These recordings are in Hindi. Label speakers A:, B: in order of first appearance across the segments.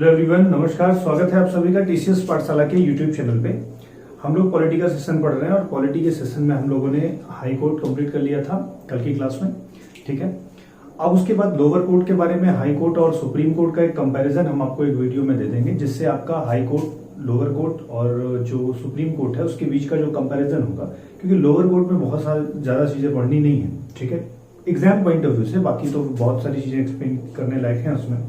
A: हेलो एवरीवन, नमस्कार। स्वागत है आप सभी का टीसीएस पाठशाला के यूट्यूब चैनल पे। हम लोग पॉलिटी का सेशन पढ़ रहे हैं और पॉलिटी के सेशन में हम लोगों ने हाई कोर्ट कंप्लीट कर लिया था कल की क्लास में। ठीक है, अब उसके बाद लोअर कोर्ट के बारे में, हाई कोर्ट और सुप्रीम कोर्ट का एक कंपैरिजन हम आपको एक वीडियो में दे देंगे, जिससे आपका हाई कोर्ट, लोअर कोर्ट और जो सुप्रीम कोर्ट है उसके बीच का जो कंपैरिजन होगा, क्योंकि लोअर कोर्ट में बहुत ज्यादा चीजें पढ़नी नहीं है। ठीक है, एग्जाम पॉइंट ऑफ व्यू से, बाकी तो बहुत सारी चीजें एक्सप्लेन करने लायक हैं उसमें।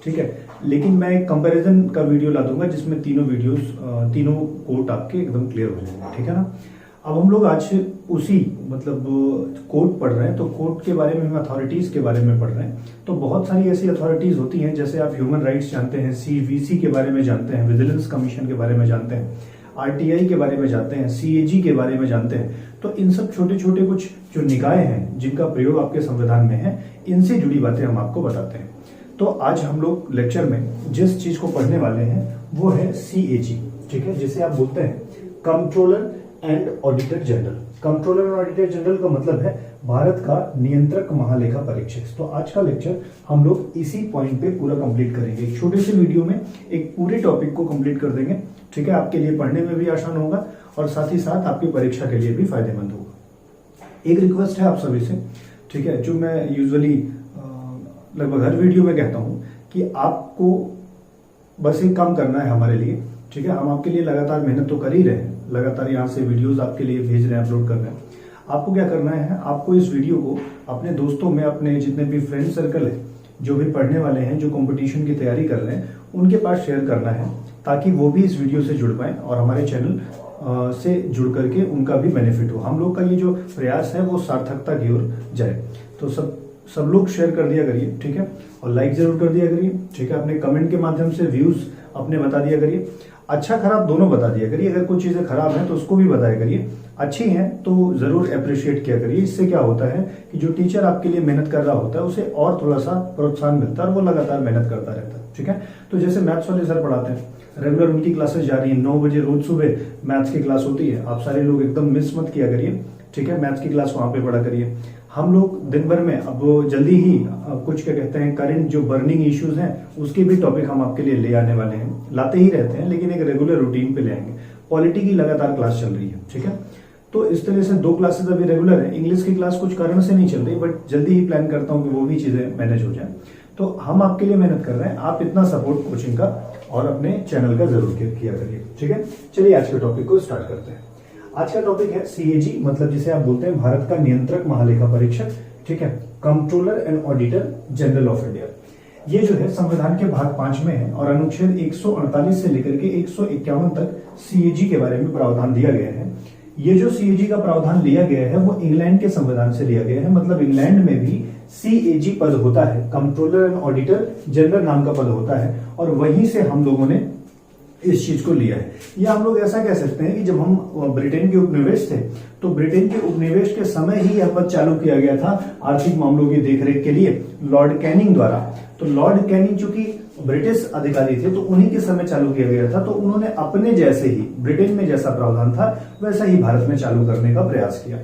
A: ठीक है, लेकिन मैं एक कंपैरिजन का वीडियो ला दूंगा जिसमें तीनों कोर्ट आपके एकदम क्लियर हो जाएंगे। ठीक है ना। अब हम लोग आज उसी कोर्ट पढ़ रहे हैं, तो कोर्ट के बारे में हम अथॉरिटीज के बारे में पढ़ रहे हैं। तो बहुत सारी ऐसी अथॉरिटीज होती हैं, जैसे आप ह्यूमन राइट्स जानते हैं, सीवीसी के बारे में जानते हैं, विजिलेंस कमीशन के बारे में जानते हैं, आरटीआई के बारे में जानते हैं, सीएजी के बारे में जानते हैं। तो इन सब छोटे छोटे कुछ जो निकाय हैं जिनका प्रयोग आपके संविधान में है, इनसे जुड़ी बातें हम आपको बताते हैं। तो आज हम लोग लेक्चर में जिस चीज को पढ़ने वाले हैं वो है सीएजी। ठीक है, जिसे आप बोलते हैं controller and auditor general. Controller और ऑडिटर जनरल का मतलब है भारत का नियंत्रक महालेखा परीक्षक। तो आज का लेक्चर हम लोग इसी पॉइंट पे पूरा कंप्लीट करेंगे। एक छोटे से वीडियो में एक पूरे टॉपिक को कंप्लीट कर देंगे। ठीक है, आपके लिए पढ़ने में भी आसान होगा और साथ ही साथ आपकी परीक्षा के लिए भी फायदेमंद होगा। एक रिक्वेस्ट है आप सभी से, ठीक है, जो मैं यूजुअली लगभग हर वीडियो में कहता हूं कि आपको बस एक काम करना है हमारे लिए। ठीक है, हम आपके लिए लगातार मेहनत तो कर ही रहे हैं, लगातार यहाँ से वीडियोस आपके लिए भेज रहे हैं, अपलोड कर रहे हैं। आपको क्या करना है, आपको इस वीडियो को अपने दोस्तों में, अपने जितने भी फ्रेंड सर्कल है, जो भी पढ़ने वाले हैं, जो कंपटीशन की तैयारी कर रहे हैं, उनके पास शेयर करना है, ताकि वो भी इस वीडियो से जुड़ पाए और हमारे चैनल से जुड़ करके उनका भी बेनिफिट हो। हम लोग का ये जो प्रयास है वो सार्थकता की ओर जाए। तो सब लोग शेयर कर दिया करिए। ठीक है, और लाइक जरूर कर दिया करिए। ठीक है, अपने कमेंट के माध्यम से व्यूज अपने बता दिया करिए। अच्छा खराब दोनों बता दिया करिए। अगर कुछ चीजें खराब हैं तो उसको भी बताया करिए, अच्छी हैं तो जरूर अप्रिशिएट किया करिए। इससे क्या होता है कि जो टीचर आपके लिए मेहनत कर रहा होता है उसे और थोड़ा सा प्रोत्साहन मिलता है और वो लगातार मेहनत करता रहता है। ठीक है, तो जैसे मैथ्स वाले सर पढ़ाते हैं, रेगुलर उनकी क्लासेस जारी है, 9 बजे रोज सुबह मैथ्स की क्लास होती है। आप सारे लोग एकदम मिस मत किया करिए। ठीक है, मैथ्स की क्लास वहां पे पढ़ा करिए। हम लोग दिन भर में अब जल्दी ही कुछ क्या कहते हैं, करंट जो बर्निंग इश्यूज हैं उसके भी टॉपिक हम आपके लिए ले आने वाले हैं। लाते ही रहते हैं, लेकिन एक रेगुलर रूटीन पे ले आएंगे। पॉलिटी की लगातार क्लास चल रही है। ठीक है, तो इस तरह से 2 क्लासेस अभी रेगुलर है। इंग्लिश की क्लास कुछ कारण से नहीं चल रही, बट जल्दी ही प्लान करता हूं कि वो भी चीजें मैनेज हो जाए। तो हम आपके लिए मेहनत कर रहे हैं, आप इतना सपोर्ट कोचिंग का और अपने चैनल का जरूर किया करिए। ठीक है, चलिए आज के टॉपिक को स्टार्ट करते हैं। आज का टॉपिक है सीएजी, मतलब जिसे आप बोलते हैं भारत का नियंत्रक महालेखा परीक्षक। ठीक है, controller and auditor general of India. ये जो है संविधान के भाग 5 में है और अनुच्छेद 148 से लेकर के 151 तक सीएजी के बारे में प्रावधान दिया गया है। ये जो सीएजी का प्रावधान लिया गया है वो इंग्लैंड के संविधान से लिया गया है। मतलब इंग्लैंड में भी सीएजी पद होता है, कंट्रोलर एंड ऑडिटर जनरल नाम का पद होता है, और वहीं से हम लोगों ने इस चीज को लिया है। या हम लोग ऐसा कह सकते हैं कि जब हम ब्रिटेन के उपनिवेश थे, तो ब्रिटेन के उपनिवेश के समय ही यह पद चालू किया गया था आर्थिक मामलों की देखरेख के लिए लॉर्ड कैनिंग द्वारा। तो लॉर्ड कैनिंग चूंकि ब्रिटिश अधिकारी थे, तो उन्हीं के समय चालू किया गया था। तो उन्होंने अपने जैसे ही, ब्रिटेन में जैसा प्रावधान था वैसा ही भारत में चालू करने का प्रयास किया।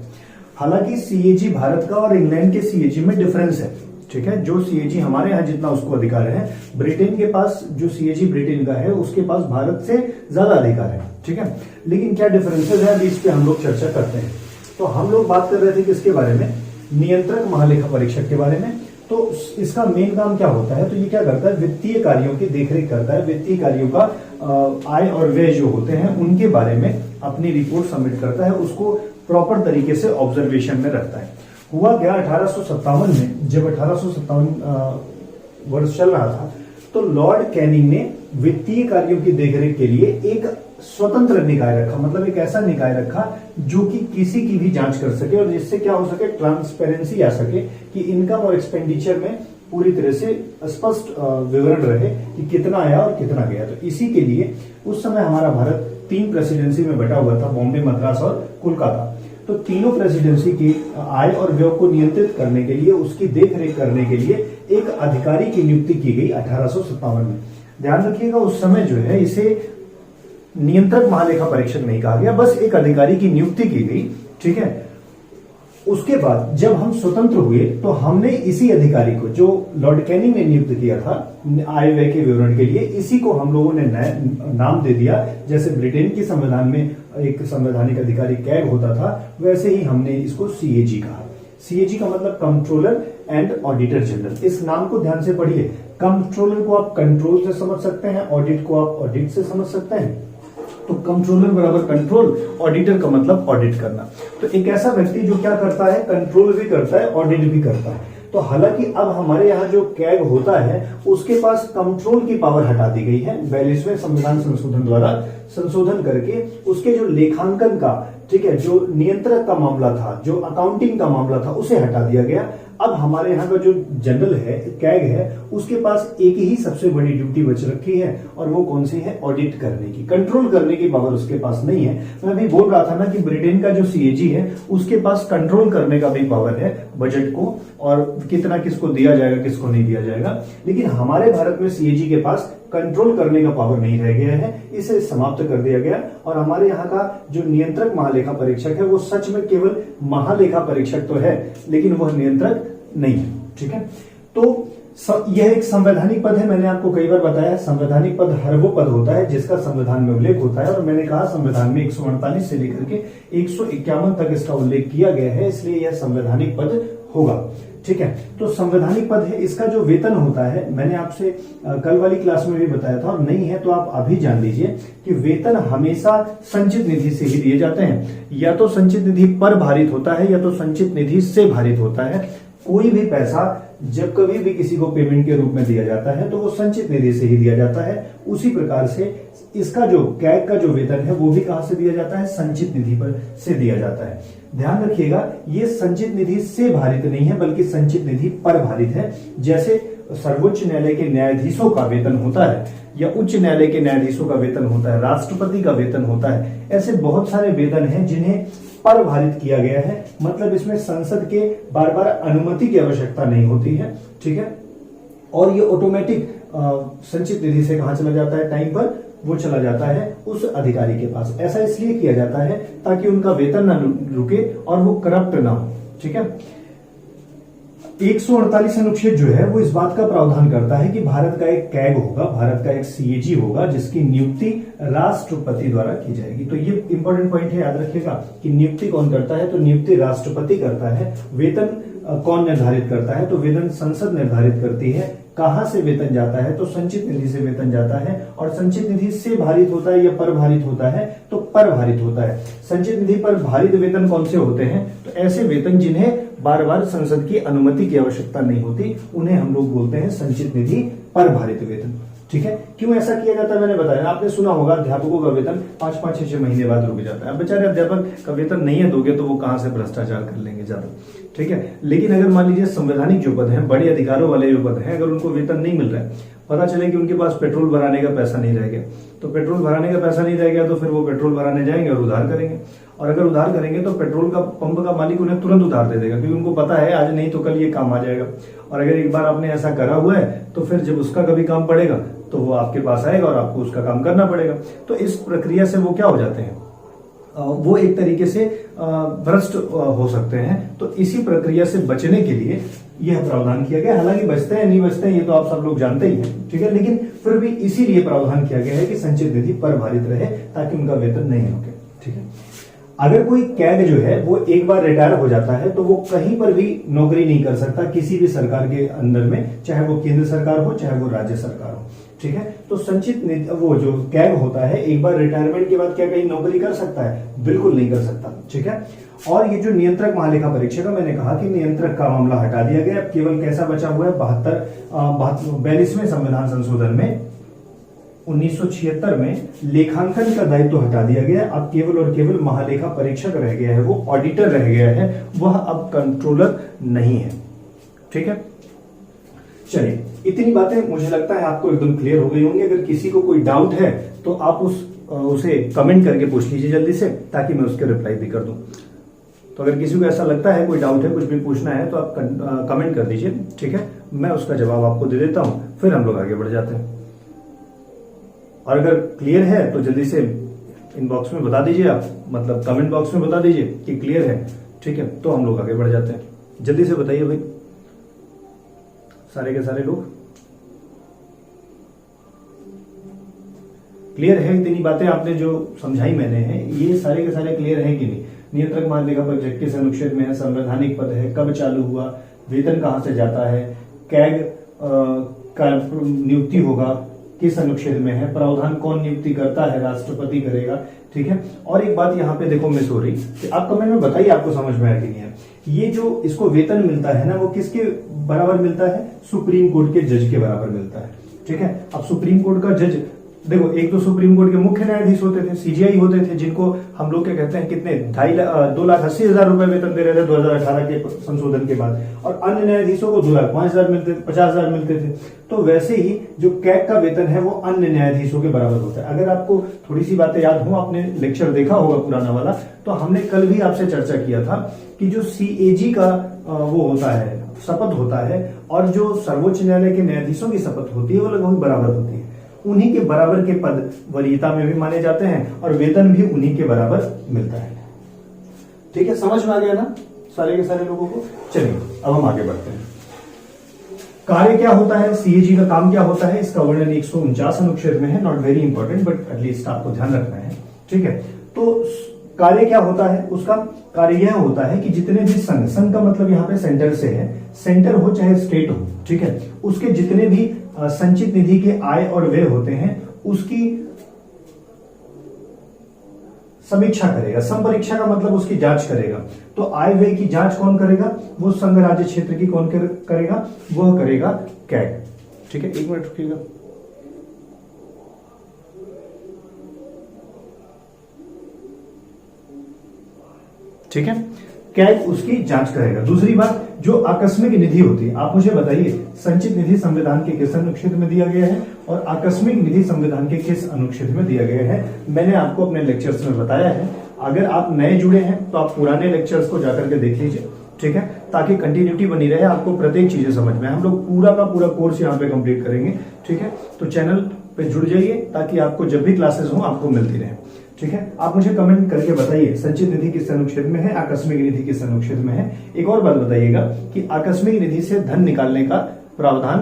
A: हालांकि सीएजी भारत का और इंग्लैंड के सीएजी में डिफरेंस है। ठीक है, जो सीएजी हमारे यहाँ जितना उसको अधिकार है, ब्रिटेन के पास जो सीएजी ब्रिटेन का है उसके पास भारत से ज्यादा अधिकार है। ठीक है, लेकिन क्या डिफरेंसेस है इस पे हम लोग चर्चा करते हैं। तो हम लोग बात कर रहे थे किसके बारे में, नियंत्रक महालेखा परीक्षक के बारे में। तो इसका मेन काम क्या होता है, तो ये क्या करता है, वित्तीय कार्यों की देखरेख करता है। वित्तीय कार्यों का आय और व्यय जो होते हैं उनके बारे में अपनी रिपोर्ट सबमिट करता है, उसको प्रॉपर तरीके से ऑब्जर्वेशन में रखता है। हुआ क्या, 1857 में जब 1857 वर्ष चल रहा था, तो लॉर्ड कैनिंग ने वित्तीय कार्यों की देखरेख के लिए एक स्वतंत्र निकाय रखा। मतलब एक ऐसा निकाय रखा जो कि किसी की भी जांच कर सके और जिससे क्या हो सके, ट्रांसपेरेंसी आ सके, कि इनकम और एक्सपेंडिचर में पूरी तरह से स्पष्ट विवरण रहे कि कितना आया और कितना गया। तो इसी के लिए उस समय हमारा भारत 3 प्रेसिडेंसी में बटा हुआ था, बॉम्बे, मद्रास और कोलकाता। तो तीनों प्रेसिडेंसी की आय और व्यय को नियंत्रित करने के लिए, उसकी देखरेख करने के लिए एक अधिकारी की नियुक्ति की गई 1857 में। ध्यान रखिएगा, उस समय जो है इसे नियंत्रक महालेखा परीक्षक नहीं कहा गया, बस एक अधिकारी की नियुक्ति की गई। ठीक है, उसके बाद जब हम स्वतंत्र हुए तो हमने इसी अधिकारी को, जो लॉर्ड कैनिंग ने नियुक्त किया था आय व्यय के विवरण के लिए, इसी को हम लोगों ने नाम दे दिया। जैसे ब्रिटेन के संविधान में एक संवैधानिक अधिकारी कैग होता था, वैसे ही हमने इसको सीएजी कहा। सीएजी का मतलब कंट्रोलर एंड ऑडिटर जनरल। इस नाम को ध्यान से पढ़िए। कंट्रोलर को आप कंट्रोल से समझ सकते हैं, ऑडिट को आप ऑडिट से समझ सकते हैं। तो कंट्रोलर बराबर कंट्रोल, ऑडिटर का मतलब ऑडिट करना। तो एक ऐसा व्यक्ति जो क्या करता है, कंट्रोल भी करता है, ऑडिट भी करता है। तो हालांकि अब हमारे यहाँ जो कैग होता है उसके पास कंट्रोल की पावर हटा दी गई है 42वें संविधान संशोधन द्वारा संशोधन करके। उसके जो लेखांकन का, ठीक है, जो नियंत्रक का मामला था, जो अकाउंटिंग का मामला था, उसे हटा दिया गया। अब हमारे यहाँ का जो जनरल है, कैग है, उसके पास एक ही सबसे बड़ी ड्यूटी बच रखी है, और वो कौन सी है, ऑडिट करने की। कंट्रोल करने की पावर उसके पास नहीं है। मैं अभी बोल रहा था ना कि ब्रिटेन का जो सीएजी है उसके पास कंट्रोल करने का भी पावर है बजट को, और कितना किसको दिया जाएगा, किसको नहीं दिया जाएगा। लेकिन हमारे भारत में सीएजी के पास कंट्रोल करने का पावर नहीं रह गया है, इसे समाप्त कर दिया गया। और हमारे यहाँ का जो नियंत्रक महालेखा परीक्षक है वो सच में केवल महालेखा परीक्षक तो है, लेकिन वह नियंत्रक नहीं है। ठीक है, तो यह एक संवैधानिक पद है। मैंने आपको कई बार बताया, संवैधानिक पद हर वो पद होता है जिसका संविधान में उल्लेख होता है। और मैंने कहा संविधान में 148 से लेकर के 151 तक इसका उल्लेख किया गया है, इसलिए यह संवैधानिक पद होगा। ठीक है, तो संवैधानिक पद है। इसका जो वेतन होता है, मैंने आपसे कल वाली क्लास में भी बताया था, और नहीं है तो आप अभी जान लीजिए कि वेतन हमेशा संचित निधि से ही दिए जाते हैं। या तो संचित निधि पर भारित होता है, या तो संचित निधि से भारित होता है। कोई भी पैसा जब कभी भी किसी को पेमेंट के रूप में दिया जाता है तो वो संचित निधि से ही दिया जाता है। उसी प्रकार से इसका जो कैग का जो वेतन है वो भी कहां से दिया जाता है, संचित निधि पर से दिया जाता है। ध्यान रखिएगा, ये संचित निधि से भारित नहीं है बल्कि संचित निधि पर भारित है। जैसे सर्वोच्च न्यायालय के न्यायाधीशों का वेतन होता है, या उच्च न्यायालय के न्यायाधीशों का वेतन होता है, राष्ट्रपति का वेतन होता है, ऐसे बहुत सारे वेतन हैं जिन्हें पर भारित किया गया है। मतलब इसमें संसद के बार बार अनुमति की आवश्यकता नहीं होती है। ठीक है, और ये ऑटोमेटिक संचित निधि से कहां चला जाता है, टाइम पर वो चला जाता है उस अधिकारी के पास। ऐसा इसलिए किया जाता है ताकि उनका वेतन ना रुके और वो करप्ट ना हो। ठीक है, 148 अनुच्छेद जो है वो इस बात का प्रावधान करता है कि भारत का एक कैग होगा, भारत का एक सीएजी होगा, जिसकी नियुक्ति राष्ट्रपति द्वारा की जाएगी। तो ये इंपॉर्टेंट पॉइंट है, याद रखिएगा कि नियुक्ति कौन करता है, तो नियुक्ति राष्ट्रपति करता है। वेतन कौन निर्धारित करता है, तो वेतन संसद निर्धारित करती है। कहां से वेतन जाता है, तो संचित निधि से वेतन जाता है। और संचित निधि से भारित होता है या पर भारित होता है, तो पर भारित होता है। संचित निधि पर भारित वेतन कौन से होते हैं, तो ऐसे वेतन जिन्हें बार बार संसद की अनुमति की आवश्यकता नहीं होती, उन्हें हम लोग बोलते हैं संचित निधि पर भारित वेतन। ठीक है, क्यों ऐसा किया जाता है मैंने बताया। आपने सुना होगा अध्यापकों का वेतन 5-5, 6-6 महीने बाद रुक जाता है। अब बेचारे अध्यापक का वेतन नहीं है दोगे तो वो कहां से भ्रष्टाचार कर लेंगे ज्यादा। ठीक है, लेकिन अगर मान लीजिए संवैधानिक जो पद हैं, बड़े अधिकारों वाले जो पद हैं, अगर उनको वेतन नहीं मिल रहा है, पता चले कि उनके पास पेट्रोल भराने का पैसा नहीं रह गया, तो पेट्रोल भराने का पैसा नहीं रह गया तो फिर वो पेट्रोल भराने जाएंगे और उधार करेंगे। और अगर उधार करेंगे तो पेट्रोल का पंप का मालिक उन्हें तुरंत उधार दे देगा, क्योंकि उनको पता है आज नहीं तो कल ये काम आ जाएगा। और अगर एक बार आपने ऐसा करा हुआ है तो फिर जब उसका कभी काम पड़ेगा तो वो आपके पास आएगा और आपको उसका काम करना पड़ेगा। तो इस प्रक्रिया से वो क्या हो जाते हैं, वो एक तरीके से भ्रष्ट हो सकते हैं। तो इसी प्रक्रिया से बचने के लिए यह प्रावधान किया गया। हालांकि बचते हैं नहीं बचते हैं ये तो आप सब लोग जानते ही हैं। ठीक है, लेकिन फिर भी इसीलिए प्रावधान किया गया है कि संचित निधि पर भारित रहे ताकि उनका वेतन नहीं रुके। ठीक है, अगर कोई कैग जो है वो एक बार रिटायर हो जाता है तो वो कहीं पर भी नौकरी नहीं कर सकता किसी भी सरकार के अंदर में, चाहे वो केंद्र सरकार हो चाहे वो राज्य सरकार हो। ठीक है, तो संचित वो जो कैग होता है एक बार रिटायरमेंट के बाद क्या कहीं नौकरी कर सकता है, बिल्कुल नहीं कर सकता। ठीक है, और ये जो नियंत्रक महालेखा परीक्षक है, मैंने कहा कि नियंत्रक का मामला हटा दिया गया। अब केवल कैसा बचा हुआ है, 42वें संविधान संशोधन में 1976 में लेखांकन का दायित्व हटा दिया गया। अब केवल और केवल महालेखा परीक्षक रह गया है, वो ऑडिटर रह गया है, वह अब कंट्रोलर नहीं है। ठीक है, चलिए इतनी बातें मुझे लगता है आपको एकदम क्लियर हो गई होंगी। अगर किसी को कोई डाउट है तो आप उसे कमेंट करके पूछ लीजिए जल्दी से, ताकि मैं उसके रिप्लाई भी कर दूं। तो अगर किसी को ऐसा लगता है कोई डाउट है, कुछ भी पूछना है, तो आप कमेंट कर दीजिए। ठीक है, मैं उसका जवाब आपको दे देता हूं, फिर हम लोग आगे बढ़ जाते हैं। और अगर क्लियर है तो जल्दी से इनबॉक्स में बता दीजिए, आप मतलब कमेंट बॉक्स में बता दीजिए कि क्लियर है, ठीक है, तो हम लोग आगे बढ़ जाते हैं। जल्दी से बताइए भाई, सारे के सारे लोग क्लियर है? इतनी बातें आपने जो समझाई मैंने है, ये सारे के सारे क्लियर है कि नहीं? नियंत्रक माध्यिका पद किस अनुच्छेद में है? संवैधानिक पद है, कब चालू हुआ, वेतन कहां से जाता है, कैग का नियुक्ति होगा किस अनुच्छेद में है, प्रावधान कौन नियुक्ति करता है, राष्ट्रपति करेगा, ठीक है। और एक बात यहाँ पे देखो मिस हो रही कि आप कमेंट में बताइए आपको समझ में आया कि नहीं है। ये जो इसको वेतन मिलता है ना, वो किसके बराबर मिलता है? सुप्रीम कोर्ट के जज के बराबर मिलता है, ठीक है। अब सुप्रीम कोर्ट का जज देखो, एक तो सुप्रीम कोर्ट के मुख्य न्यायाधीश होते थे, सीजीआई होते थे, जिनको हम लोग क्या कहते हैं, कितने 2,80,000 रुपए वेतन दे रहे थे 2018 के संशोधन के बाद, और अन्य न्यायाधीशों को 2,05,000 मिलते, 50,000 मिलते थे। तो वैसे ही जो कैग का वेतन है वो अन्य न्यायाधीशों के बराबर होता है। अगर आपको थोड़ी सी बातें याद हो, आपने लेक्चर देखा होगा पुराना वाला, तो हमने कल भी आपसे चर्चा किया था कि जो सीएजी का वो होता है, शपथ होता है, और जो सर्वोच्च न्यायालय के न्यायाधीशों की शपथ होती है वो लगभग बराबर होती है। उन्हीं के बराबर के पद वरीयता में भी माने जाते हैं और वेतन भी उन्हीं के बराबर मिलता है। ठीक है, समझ में आ गया ना सारे के सारे लोगों को? चलिए अब हम आगे बढ़ते हैं। कार्य क्या होता है, सीएजी का काम क्या होता है, इसका वर्णन 149 अनुच्छेद में है। Not very important, but at least आपको ध्यान रखना है, ठीक है। तो कार्य क्या होता है, उसका कार्य यह होता है कि जितने भी संघ का मतलब यहाँ पे सेंटर से है, सेंटर हो चाहे स्टेट हो, ठीक है, उसके जितने भी संचित निधि के आय और व्यय होते हैं उसकी समीक्षा करेगा। संपरीक्षा का मतलब उसकी जांच करेगा। तो आय व्यय की जांच कौन करेगा? वो संघ राज्य क्षेत्र की कौन करेगा? वह करेगा कैग। ठीक है, एक मिनट रुकिएगा। ठीक है, कैग उसकी जांच करेगा। दूसरी बात, जो आकस्मिक निधि होती है, आप मुझे बताइए संचित निधि संविधान के किस अनुच्छेद में दिया गया है और आकस्मिक निधि संविधान के किस अनुच्छेद में दिया गया है? मैंने आपको अपने लेक्चर्स में बताया है। अगर आप नए जुड़े हैं तो आप पुराने लेक्चर्स को जाकर के देख लीजिए, ठीक है, ताकि कंटिन्यूटी बनी रहे, आपको प्रत्येक चीजें समझ में। हम लोग पूरा का पूरा कोर्स यहाँ पे कंप्लीट करेंगे, ठीक है। तो चैनल पे जुड़ जाइए ताकि आपको जब भी क्लासेस हो आपको मिलती रहे, ठीक है। आप मुझे कमेंट करके बताइए संचित निधि किस अनुच्छेद में है, आकस्मिक निधि किस अनुच्छेद में है। एक और बात बताइएगा कि आकस्मिक निधि से धन निकालने का प्रावधान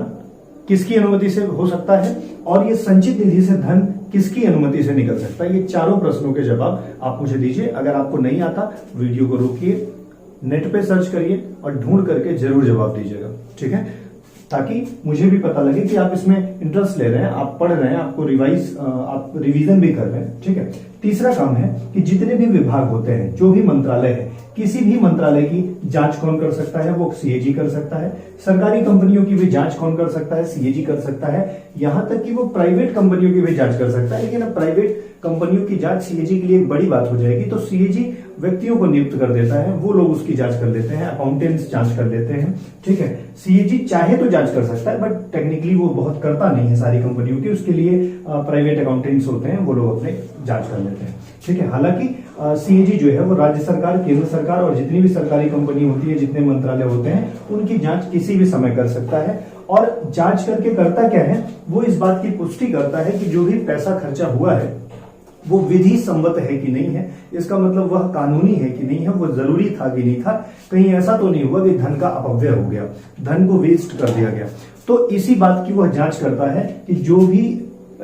A: किसकी अनुमति से हो सकता है और ये संचित निधि से धन किसकी अनुमति से निकल सकता है? ये चारों प्रश्नों के जवाब आप मुझे दीजिए। अगर आपको नहीं आता वीडियो को रोकिए, नेट पे सर्च करिए और ढूंढ करके जरूर जवाब दीजिएगा, ठीक है, ताकि मुझे भी पता लगे कि आप इसमें इंटरेस्ट ले रहे हैं, आप पढ़ रहे हैं, आपको आप रिवीजन भी कर रहे हैं, ठीक है। तीसरा काम है कि जितने भी विभाग होते हैं, जो भी मंत्रालय है, किसी भी मंत्रालय की जांच कौन कर सकता है? वो सीएजी कर सकता है। सरकारी कंपनियों की भी जांच कौन कर सकता है? सीएजी कर सकता है। यहां तक कि वो प्राइवेट कंपनियों की भी जांच कर सकता है। लेकिन अब प्राइवेट कंपनियों की जांच सीएजी के लिए एक बड़ी बात हो जाएगी, तो सीएजी व्यक्तियों को नियुक्त कर देता है, वो लोग उसकी जांच कर लेते हैं, अकाउंटेंट्स जांच कर लेते हैं, ठीक है। सीएजी चाहे तो जांच कर सकता है, बट टेक्निकली वो बहुत करता नहीं है सारी कंपनियों की, उसके लिए प्राइवेट अकाउंटेंट्स होते हैं, वो लोग अपने जांच कर लेते हैं, ठीक है। हालांकि सीएजी जो है वो राज्य सरकार, केंद्र सरकार और जितनी भी सरकारी कंपनी होती है, जितने मंत्रालय होते हैं, उनकी जांच किसी भी समय कर सकता है। और जांच करके करता क्या है, वो इस बात की पुष्टि करता है कि जो भी पैसा खर्चा हुआ है वो विधि सम्मत है कि नहीं है। इसका मतलब वह कानूनी है कि नहीं है, वो जरूरी था कि नहीं था, कहीं ऐसा तो नहीं हुआ कि धन का अपव्यय हो गया, धन को वेस्ट कर दिया गया। तो इसी बात की वह जांच करता है कि जो भी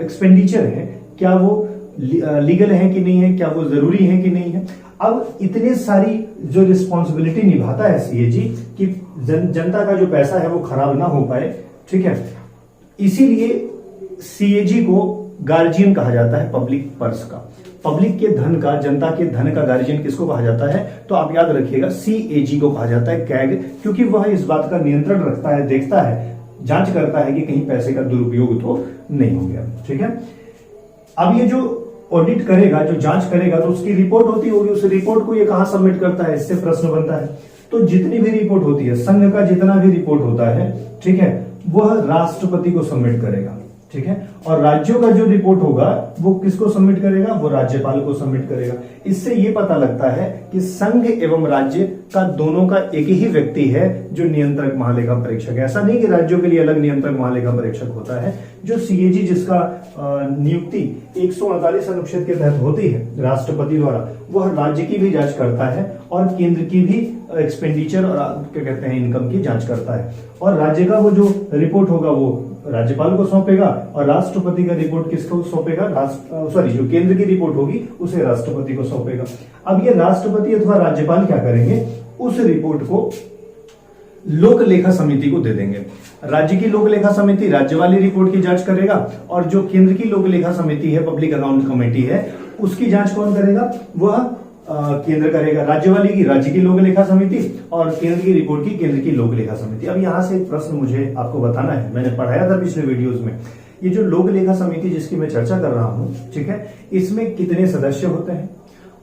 A: एक्सपेंडिचर है क्या वो लीगल है कि नहीं है, क्या वो जरूरी है कि नहीं है। अब इतने सारी जो रिस्पॉन्सिबिलिटी निभाता है सीएजी कि जनता का जो पैसा है वो खराब ना हो पाए, ठीक है। इसीलिए सीएजी को गार्जियन कहा जाता है पब्लिक पर्स का। पब्लिक के धन का, जनता के धन का गार्जियन किसको कहा जाता है? तो आप याद रखिएगा सीएजी को कहा जाता है, कैग, क्योंकि वह इस बात का नियंत्रण रखता है, देखता है, जांच करता है कि कहीं पैसे का दुरुपयोग तो नहीं हो गया, ठीक है। अब ये जो ऑडिट करेगा, जो जांच करेगा, तो उसकी रिपोर्ट होती होगी, उस रिपोर्ट को ये कहां सबमिट करता है? इससे प्रश्न बनता है। तो जितनी भी रिपोर्ट होती है, संघ का जितना भी रिपोर्ट होता है, ठीक है, वह राष्ट्रपति को सबमिट करेगा, ठीक है। और राज्यों का जो रिपोर्ट होगा वो किसको सबमिट करेगा, वो राज्यपाल को सबमिट करेगा। इससे ये पता लगता है कि संघ एवं राज्य का दोनों का एक ही व्यक्ति है जो नियंत्रक महालेखा परीक्षक है। ऐसा नहीं कि राज्यों के लिए अलग नियंत्रक महालेखा परीक्षक होता है। जो सीएजी जिसका नियुक्ति 148 अनुच्छेद के तहत होती है राष्ट्रपति द्वारा, वह राज्य की भी जांच करता है और केंद्र की भी एक्सपेंडिचर और क्या कहते हैं इनकम की जांच करता है। और राज्य का वो जो रिपोर्ट होगा वो राज्यपाल को सौंपेगा और राष्ट्रपति का रिपोर्ट किसको सौंपेगा, जो केंद्र की रिपोर्ट होगी उसे राष्ट्रपति को सौंपेगा। अब ये राष्ट्रपति अथवा राज्यपाल क्या करेंगे, उस रिपोर्ट को लोक लेखा समिति को दे देंगे। राज्य की लोक लेखा समिति राज्य वाली रिपोर्ट की जांच करेगा और जो केंद्र की लोक लेखा समिति है, पब्लिक अकाउंट कमेटी है, उसकी जांच कौन करेगा, वह केंद्र करेगा। राज्य वाली की राज्य की लोक लेखा समिति और केंद्र की रिपोर्ट की केंद्र की लोक लेखा समिति। अब यहां से एक प्रश्न मुझे आपको बताना है, मैंने पढ़ाया था पिछले वीडियोस में। ये जो लोक लेखा समिति जिसकी मैं चर्चा कर रहा हूं, ठीक है, इसमें कितने सदस्य होते हैं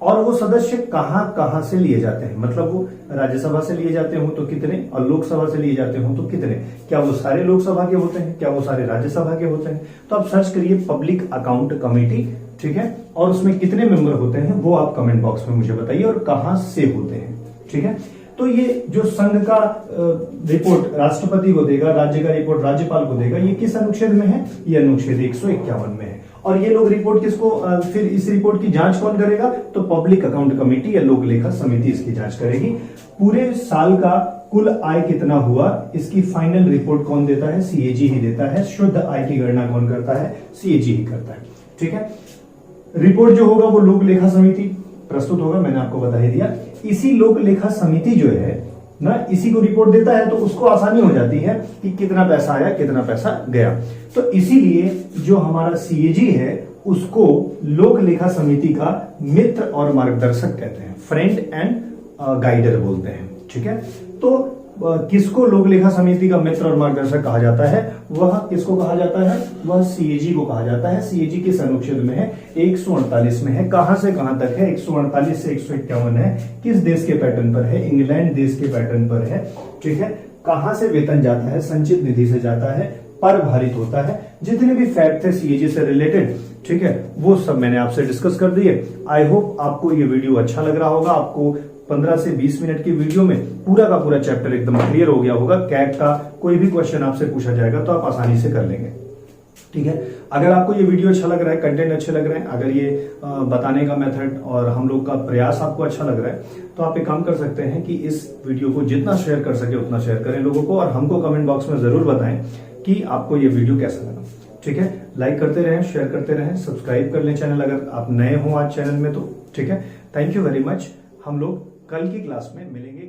A: और वो सदस्य कहां कहां से लिए जाते हैं, मतलब वो राज्यसभा से लिए जाते हो तो कितने और लोकसभा से लिए जाते हो तो कितने, क्या वो सारे लोकसभा के होते हैं, क्या वो सारे राज्यसभा के होते हैं। तो आप सर्च करिए पब्लिक अकाउंट कमेटी, ठीक है, और उसमें कितने मेंबर होते हैं वो आप कमेंट बॉक्स में मुझे बताइए और कहां से होते हैं, ठीक है। तो ये जो संघ का रिपोर्ट राष्ट्रपति को देगा, राज्य का रिपोर्ट राज्यपाल को देगा, ये किस अनुच्छेद में है, ये अनुच्छेद 151 में है। और ये लोग रिपोर्ट किसको, फिर इस रिपोर्ट की जांच कौन करेगा, तो पब्लिक अकाउंट कमेटी या लोक लेखा समिति इसकी जांच करेगी। पूरे साल का कुल आय कितना हुआ, इसकी फाइनल रिपोर्ट कौन देता है, सीएजी ही देता है। शुद्ध आय की गणना कौन करता है, सीएजी ही करता है, ठीक है। रिपोर्ट जो होगा वो लोक लेखा समिति प्रस्तुत होगा, मैंने आपको बता ही दिया। इसी लोक लेखा समिति जो है ना, इसी को रिपोर्ट देता है तो उसको आसानी हो जाती है कि कितना पैसा आया कितना पैसा गया। तो इसीलिए जो हमारा सीएजी है उसको लोक लेखा समिति का मित्र और मार्गदर्शक कहते हैं, फ्रेंड एंड गाइडर बोलते हैं, ठीक है। तो किसको लोक लेखा समिति का मित्र और मार्गदर्शक कहा जाता है, वह किसको कहा जाता है, वह सीएजी को कहा जाता है। सीएजी किस अनुच्छेद में है, 148 में है। कहां से कहां तक है, 148 से 151 है। किस देश के पैटर्न पर है, इंग्लैंड देश के पैटर्न पर है, ठीक है। कहां से वेतन जाता है, संचित निधि से जाता है, पर भारित होता है। जितने भी फैक्ट थे सीएजी से रिलेटेड, ठीक है, वो सब मैंने आपसे डिस्कस कर दिए। आई होप आपको ये वीडियो अच्छा लग रहा होगा। आपको 15 से 20 मिनट की वीडियो में पूरा का पूरा चैप्टर एकदम क्लियर हो गया होगा। कैट का कोई भी क्वेश्चन आपसे पूछा जाएगा तो आप आसानी से कर लेंगे, ठीक है। अगर आपको ये वीडियो अच्छा लग रहा है, कंटेंट अच्छे लग रहे हैं, अगर ये बताने का मेथड और हम लोग का प्रयास आपको अच्छा लग रहा है, तो आप एक काम कर सकते हैं कि इस वीडियो को जितना शेयर कर सके उतना शेयर करें लोगों को, और हमको कमेंट बॉक्स में जरूर बताएं कि आपको ये वीडियो कैसा लगा, ठीक है। लाइक करते रहें, शेयर करते रहें, सब्सक्राइब कर लें चैनल अगर आप नए हो आज चैनल में तो, ठीक है। Thank you very much. हम लोग कल की क्लास में मिलेंगे।